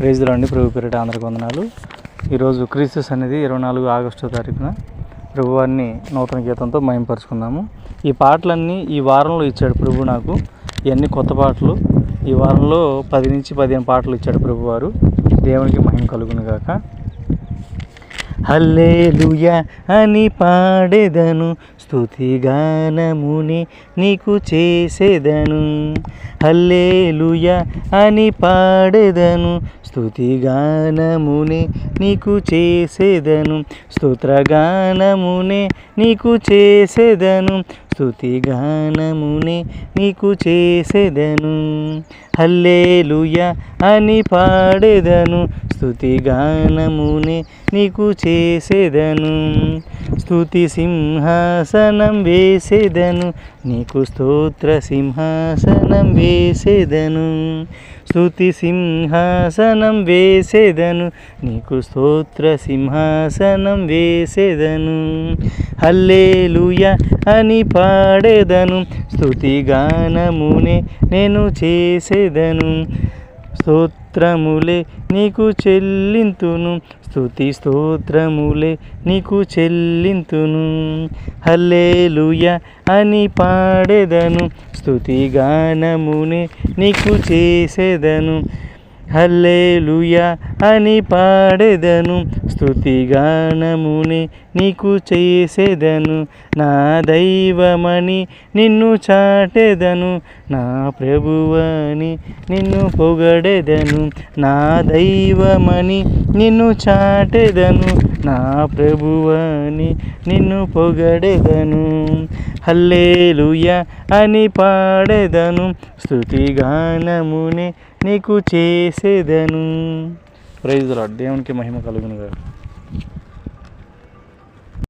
ప్రైజ్లో అండి. ప్రభు పేరిట అందరికి వందనాలు. ఈరోజు క్రీస్తు సన్నిధి 24 ఆగస్టు తారీఖున ప్రభువారిని నూతన గీతంతో మహిమపరుచుకుందాము. ఈ పాటలన్నీ ఈ వారంలో ఇచ్చాడు ప్రభు నాకు. ఇవన్నీ కొత్త పాటలు. ఈ వారంలో 10 నుంచి 15 పాటలు ఇచ్చాడు ప్రభువారు. దేవునికి మహిమ కలుగును గాక. హల్లెలూయా అని పాడెదను, స్తుతిగానముని నీకు చేసేదను. హల్లెలూయా అని పాడెదను, స్తుతిగానమునే నీకు చేసేదను. స్తోత్రగానమునే నీకు చేసేదను, స్తుతిగానమునే నీకు చేసేదను. హల్లెలూయా అని పాడెదను, స్తుతిగానమునే నీకు చేసేదను. స్తుతి సింహాసనం వేసేదను, నీకు స్తోత్ర సింహాసనం వేసేదను. స్తుతి సింహాసనం వేసేదను, నీకు స్తోత్ర సింహాసనం వేసేదను. హల్లెలూయా అని పాడెదను, స్తుతిగానమునే నేను చేసేదను. స్తోత్రములే నీకు చెల్లింతును, స్తుతి స్తోత్రములే నీకు చెల్లింతును. హల్లెలూయా అని పాడెదను, స్తుతిగానమునే నీకు చేసేదను. హల్లెలూయా అని పాడెదను, స్తుతిగానమునే నీకు చేసేదను. నా దైవమని నిన్ను చాటెదను, నా ప్రభువని నిన్ను పొగడెదను. నా దైవమని నిన్ను చాటెదను, నా ప్రభువని నిన్ను పొగడెదను. హల్లెలూయా అని పాడెదను, స్తుతిగానమునే నీకు చేసేదను. Praise the Lord. దేవునికి మహిమ కలుగును గాక.